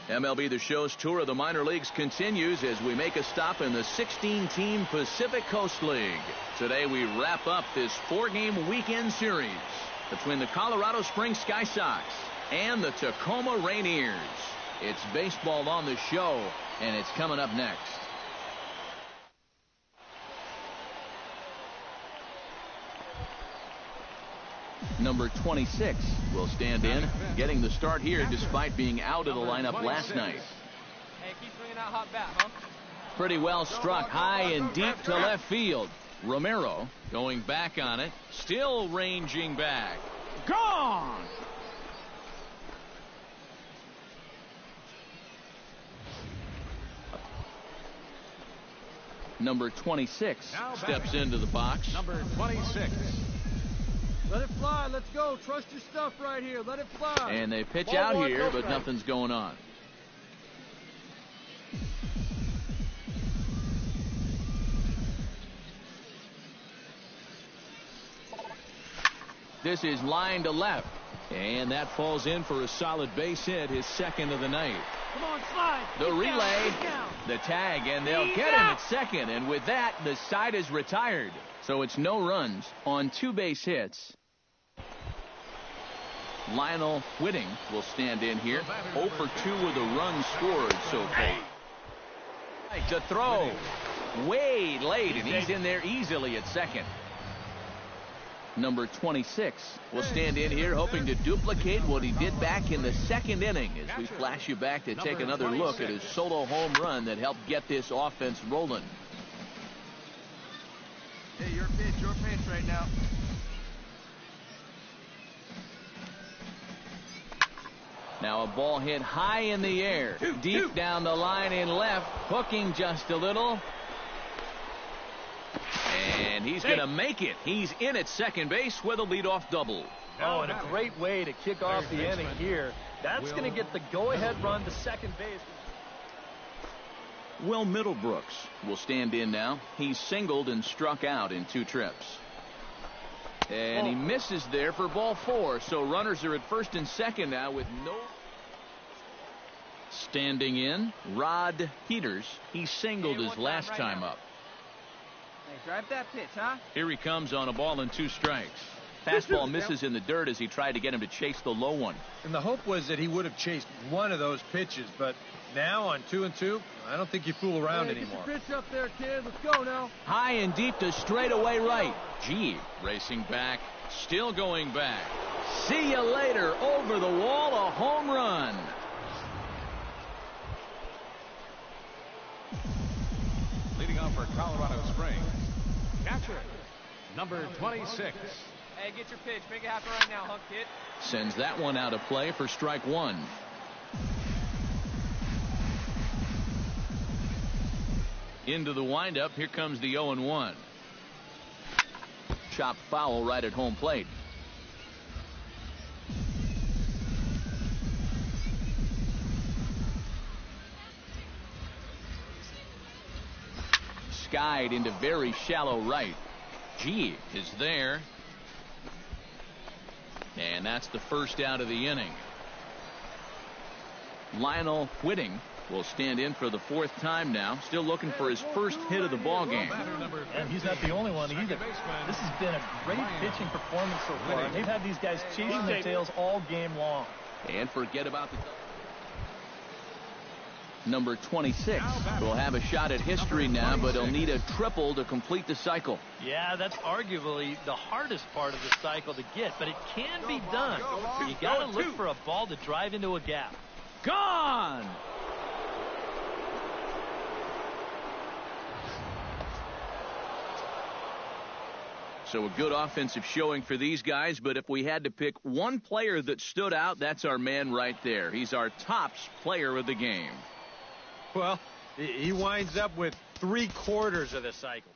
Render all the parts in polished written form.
MLB The Show's tour of the minor leagues continues as we make a stop in the 16-team Pacific Coast League. Today we wrap up this 4-game weekend series between the Colorado Springs Sky Sox and the Tacoma Rainiers. It's baseball on the show, and it's coming up next. Number 26 will stand in, getting the start here despite being out of the lineup last night. Hey, keep swinging that hot bat, huh? Pretty well struck high and deep to left field. Romero going back on it, still ranging back. Gone! Number 26 steps into the box. Number 26. Let it fly. Let's go. Trust your stuff right here. Let it fly. And they pitch out here, but nothing's going on. This is line to left. And that falls in for a solid base hit, his second of the night. Come on, slide. The relay, the tag, and they'll get him at second. And with that, the side is retired. So it's no runs on 2 base hits. Lionel Whitting will stand in here. 0 for 2 with a run scored so far. To throw way late, and he's in there easily at second. Number 26 will stand in here hoping to duplicate what he did back in the second inning as we flash you back to take another look at his solo home run that helped get this offense rolling. Hey, your pitch right now. Now a ball hit high in the air, deep down the line in left, hooking just a little. And he's going to make it. He's in at second base with a leadoff double. Oh, and a great way to kick off the inning here. That's going to get the go-ahead run to second base. Will Middlebrooks will stand in now. He's singled and struck out in 2 trips. And he misses there for ball 4. So runners are at first and second now with no. Standing in, Rod Peters. He singled his last time up. Hey, drive that pitch, huh? Here he comes on a ball and 2 strikes. Fastball misses in the dirt as he tried to get him to chase the low one. And the hope was that he would have chased one of those pitches, but now on 2 and 2, I don't think you fool around anymore. Get your pitch up there, kid. Let's go now. High and deep to straightaway right. G racing back, still going back. See you later. Over the wall, a home run. Leading off for Colorado Springs, catcher, number 26. Hey, get your pitch. Make it happen right now, huh, kid? Sends that one out of play for strike 1. Into the windup. Here comes the 0-1. Chopped foul right at home plate. Skied into very shallow right. G is there. And that's the first out of the inning. Lionel Whitting will stand in for the 4th time now. Still looking for his first hit of the ball game. And he's not the only one either. This has been a great pitching performance so far. They've had these guys chasing their tails all game long. And forget about the number 26 will have a shot at history now, but he'll need a triple to complete the cycle. Yeah, that's arguably the hardest part of the cycle to get, but it can be done. You got to look for a ball to drive into a gap. Gone! So a good offensive showing for these guys, but if we had to pick one player that stood out, that's our man right there. He's our tops player of the game. Well, he winds up with 3/4 of the cycle.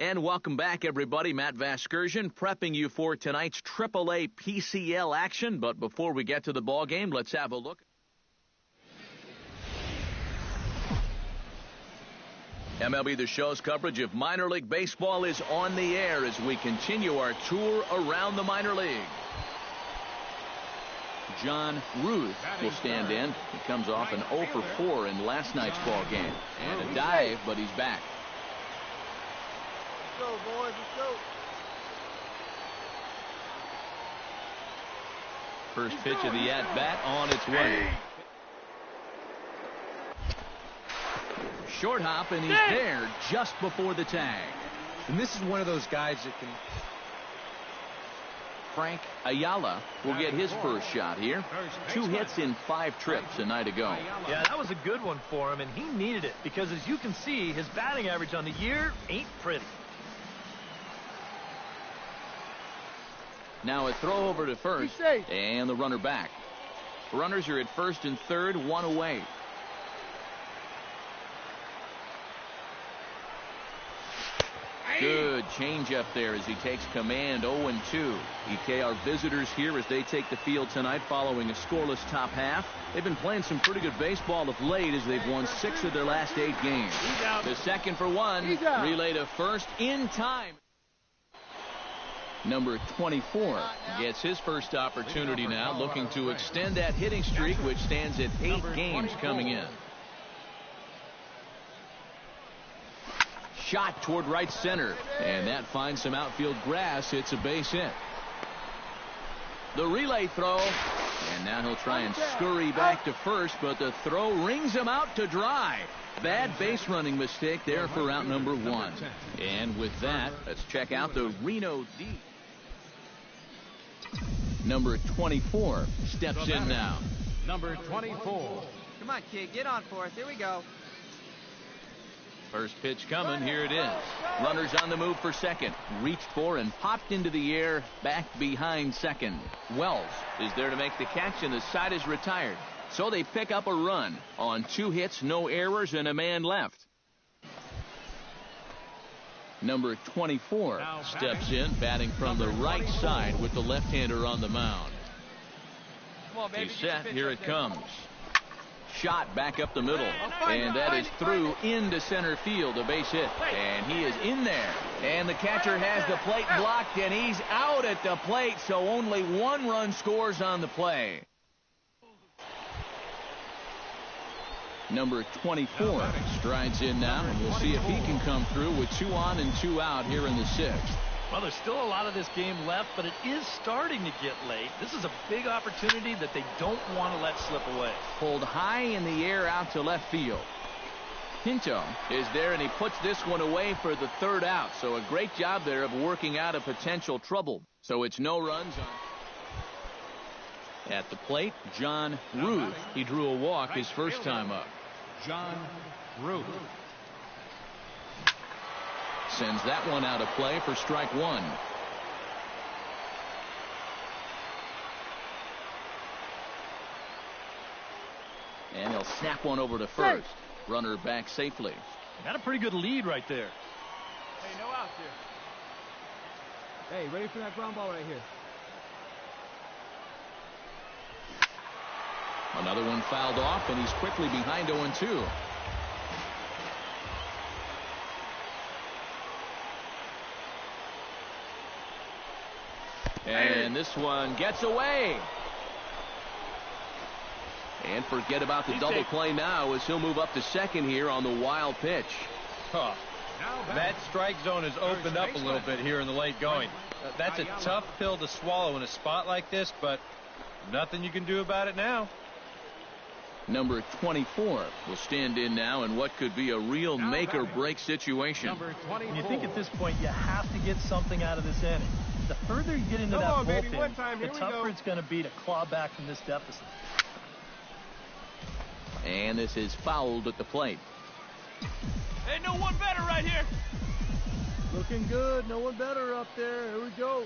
And welcome back, everybody. Matt Vasgersian prepping you for tonight's AAA PCL action. But before we get to the ball game, let's have a look. MLB The Show's coverage of minor league baseball is on the air as we continue our tour around the minor league. John Ruth will stand in. He comes off an 0 for 4 in last night's ball game. And a dive, but he's back. Let's go, boys. Let's go. First pitch of the at-bat on its way. Short hop, and he's there just before the tag. And this is one of those guys that can... Frank Ayala will get his first shot here. 2 hits in 5 trips a night ago. Yeah, that was a good one for him, and he needed it because, as you can see, his batting average on the year ain't pretty. Now a throw over to first, and the runner back. Runners are at first and third, 1 away. Good changeup there as he takes command. 0-2. EK, our visitors here as they take the field tonight following a scoreless top half. They've been playing some pretty good baseball of late as they've won 6 of their last 8 games. The second for 1. Relay to first in time. Number 24 gets his first opportunity now, looking to extend that hitting streak, which stands at 8 games coming in. Shot toward right center, and that finds some outfield grass. It's a base hit. The relay throw, and now he'll try and scurry back to first, but the throw rings him out to dry. Bad base running mistake there for out number 1. And with that, let's check out the Reno D. Number 24 steps in now. Number 24. Come on, kid. Get on for us. Here we go. First pitch coming. Here it is. Runners on the move for second. Reached for and popped into the air back behind second. Wells is there to make the catch, and the side is retired. So they pick up a run on 2 hits, no errors, and a man left. Number 24 steps in, batting from the right side with the left-hander on the mound. Come on, baby. He's set. Here it comes. Shot back up the middle, and that is through into center field, a base hit, and he is in there, and the catcher has the plate blocked, and he's out at the plate, so only 1 run scores on the play. Number 24 strides in now, and we'll see if he can come through with 2 on and 2 out here in the 6th. Well, there's still a lot of this game left, but it is starting to get late. This is a big opportunity that they don't want to let slip away. Pulled high in the air out to left field. Pinto is there, and he puts this one away for the 3rd out. So a great job there of working out a potential trouble. So it's no runs on. At the plate, John Ruth. He drew a walk his first time up. John Ruth. Sends that one out of play for strike 1. And he'll snap one over to first. Runner back safely. Got a pretty good lead right there. Hey, no outs here. Hey, ready for that ground ball right here. Another one fouled off, and he's quickly behind 0-2. And this one gets away. And forget about the double play now as he'll move up to second here on the wild pitch. That strike zone has opened up a little bit here in the late going. That's a tough pill to swallow in a spot like this, but nothing you can do about it now. Number 24 will stand in now in what could be a real make-or-break situation. Number 24. You think at this point you have to get something out of this inning. The further you get into that bullpen, the tougher it's going to be to claw back from this deficit. And this is fouled at the plate. Hey, no one better right here. Looking good. No one better up there. Here we go.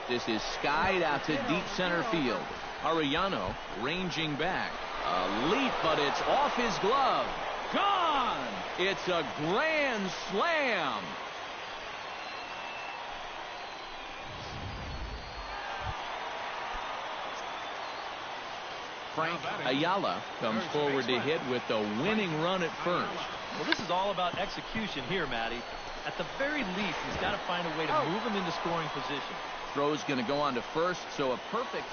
This is skied out to deep center field. Arellano ranging back. A leap, but it's off his glove. Gone! It's a grand slam. Frank Ayala comes forward to hit with the winning run at first. Well, this is all about execution here, Matty. At the very least, he's got to find a way to move him into scoring position. Throw's going to go on to first, so a perfect.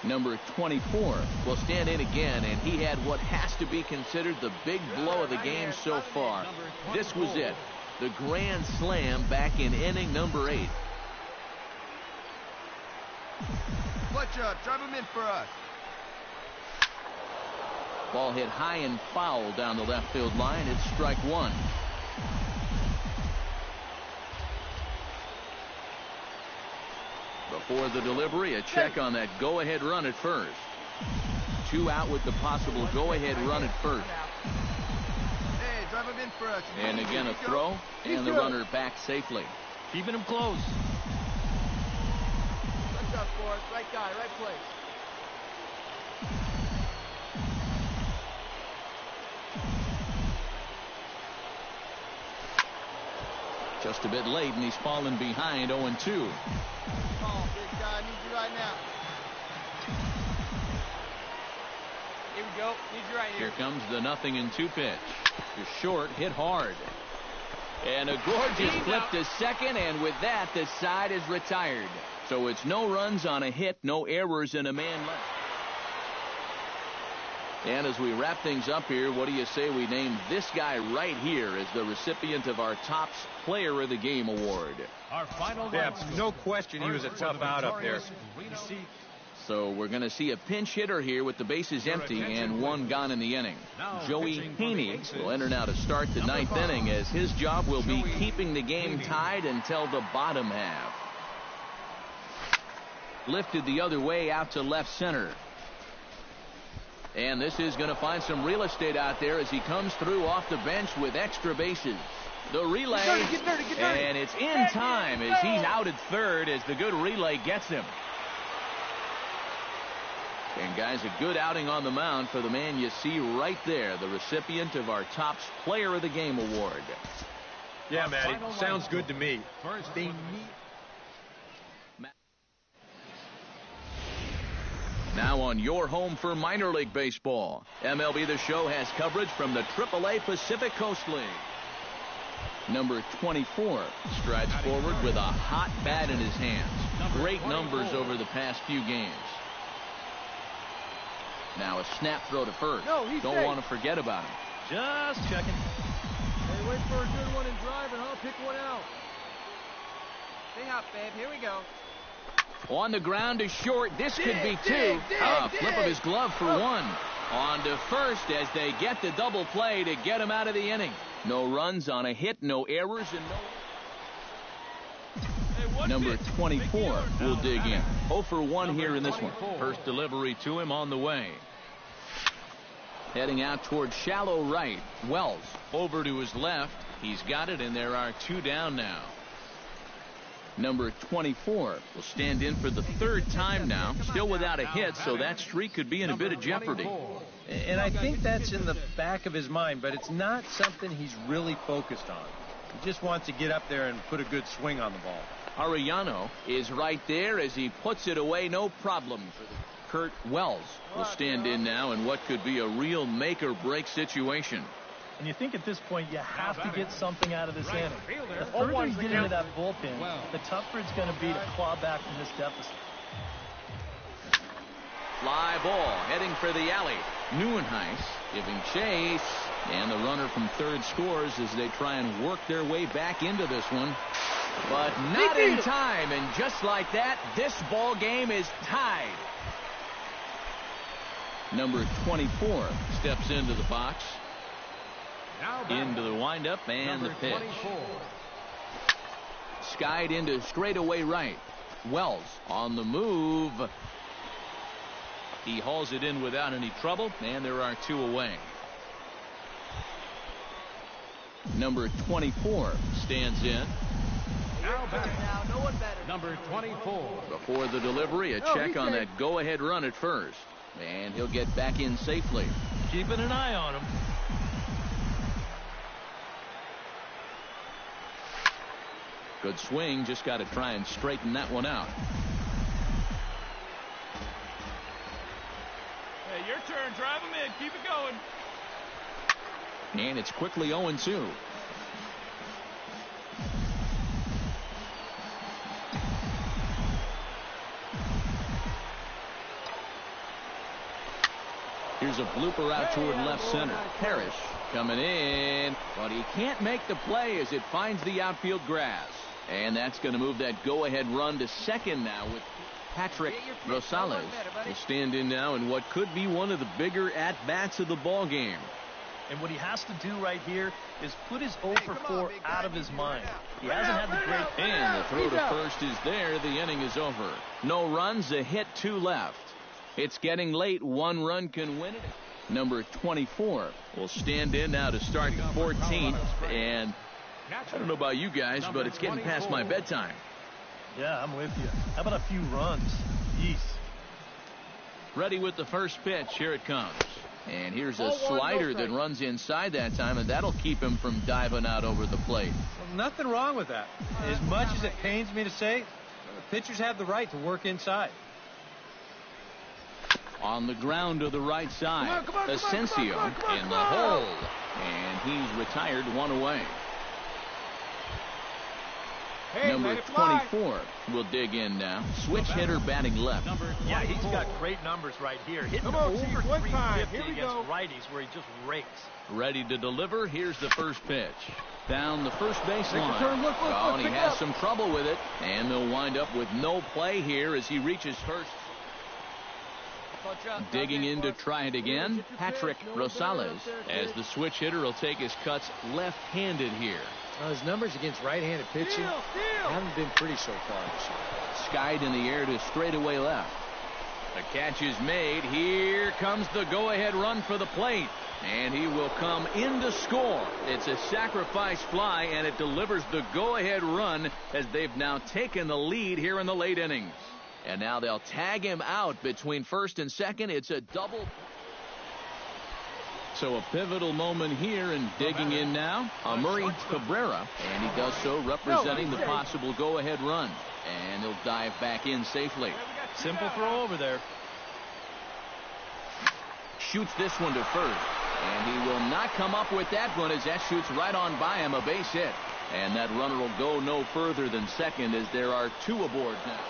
Number 24 will stand in again, and he had what has to be considered the big blow of the game so far. This was it. The grand slam back in inning number 8. Clutch up. Drive him in for us. Ball hit high and foul down the left field line. It's strike 1. Before the delivery, a check on that go-ahead run at first. 2 out with the possible go-ahead run at first. Hey, drive him in for us. And again a throw, and the runner back safely. Keeping him close. Clutch up for us. Right guy, right place. Just a bit late, and he's fallen behind 0-2. Come on, big guy. I need you right now. Here we go. Need you right here. Here comes the 0-2 pitch. Just short, hit hard. And a gorgeous flip to second, and with that, the side is retired. So it's no runs on a hit, no errors, and a man left. And as we wrap things up here, what do you say we name this guy right here as the recipient of our Topps Player of the Game award? Our final no question he was a tough out up there. So we're going to see a pinch hitter here with the bases empty and 1 gone in the inning. Joey Haney will enter now to start the 9th inning, as his job will be keeping the game tied until the bottom half. Lifted the other way out to left center. And this is going to find some real estate out there as he comes through off the bench with extra bases. The relay, Get dirty. and it's in time as he's out at third as the good relay gets him. And guys, a good outing on the mound for the man you see right there, the recipient of our Topps Player of the Game award. Yeah, Matty, sounds good to me. First, They need. Now on your home for minor league baseball, MLB The Show has coverage from the AAA Pacific Coast League. Number 24 strides forward with a hot bat in his hands. Great numbers over the past few games. Now a snap throw to first. Don't want to forget about him. Just checking. Hey, wait for a good one and drive, and I'll pick one out. Stay hot, babe. Here we go. On the ground to short. This could be 2. Flip of his glove for 1. On to first as they get the double play to get him out of the inning. No runs on a hit, no errors, and no. Number 24 will dig in. 0 for 1 here in this one. First delivery to him on the way. Heading out towards shallow right. Wells over to his left. He's got it, and there are 2 down now. Number 24 will stand in for the 3rd time now. Still without a hit, so that streak could be in a bit of jeopardy. And I think that's in the back of his mind, but it's not something he's really focused on. He just wants to get up there and put a good swing on the ball. Arellano is right there as he puts it away, no problem. Kurt Wells will stand in now in what could be a real make-or-break situation. And you think at this point you have to get something out of this inning. The further you get into that bullpen, the tougher it's going to be to claw back from this deficit. Fly ball heading for the alley. Neuenhuis giving chase, and the runner from third scores as they try and work their way back into this one. But not in time, and just like that, this ball game is tied. Number 24 steps into the box. Into the windup and the pitch. Skied into straightaway right. Wells on the move. He hauls it in without any trouble, and there are 2 away. Number 24 stands in. Now back. No one better. Number 24. Before the delivery, a check on that go-ahead run at first. And he'll get back in safely. Keeping an eye on him. Good swing, just got to try and straighten that one out. Hey, your turn. Drive him in. Keep it going. And it's quickly 0-2. Here's a blooper out toward left center. Parrish coming in, but he can't make the play as it finds the outfield grass. And that's going to move that go-ahead run to second now with Patrick Rosales will stand in now in what could be one of the bigger at-bats of the ball game. And what he has to do right here is put his 0 for 4 out of his mind. He hasn't had the great... And the throw to first is there. The inning is over. No runs, a hit, 2 left. It's getting late. 1 run can win it. Number 24 will stand in now to start the 14th. And I don't know about you guys, but it's getting past my bedtime. Yeah, I'm with you. How about a few runs? Yeesh. Ready with the first pitch. Here it comes. And here's a slider that runs inside that time, and that'll keep him from diving out over the plate. Well, nothing wrong with that. As much as it pains me to say, the pitchers have the right to work inside. On the ground to the right side. Asensio in the hole. And he's retired, 1 away. Number 24 will dig in now. Switch hitter batting left. Yeah, he's got great numbers right here. Hitting over 350 against righties where he just rakes. Ready to deliver. Here's the first pitch. Down the first baseline. Oh, and he has some trouble with it. And they'll wind up with no play here as he reaches first. Digging in to try it again, Patrick Rosales, as the switch hitter will take his cuts left-handed here. His numbers against right-handed pitching haven't been pretty so far this year. Skied in the air to straightaway left. The catch is made. Here comes the go-ahead run for the plate. And he will come in to score. It's a sacrifice fly, and it delivers the go-ahead run as they've now taken the lead here in the late innings. And now they'll tag him out between first and second. It's a double. So a pivotal moment here, and digging in now, Murray Cabrera. And he does so representing the possible go-ahead run. And he'll dive back in safely. Simple throw over there. Shoots this one to first. And he will not come up with that one as that shoots right on by him, a base hit. And that runner will go no further than second as there are 2 aboard now.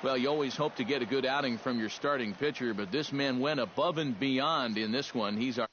Well, you always hope to get a good outing from your starting pitcher, but this man went above and beyond in this one. He's our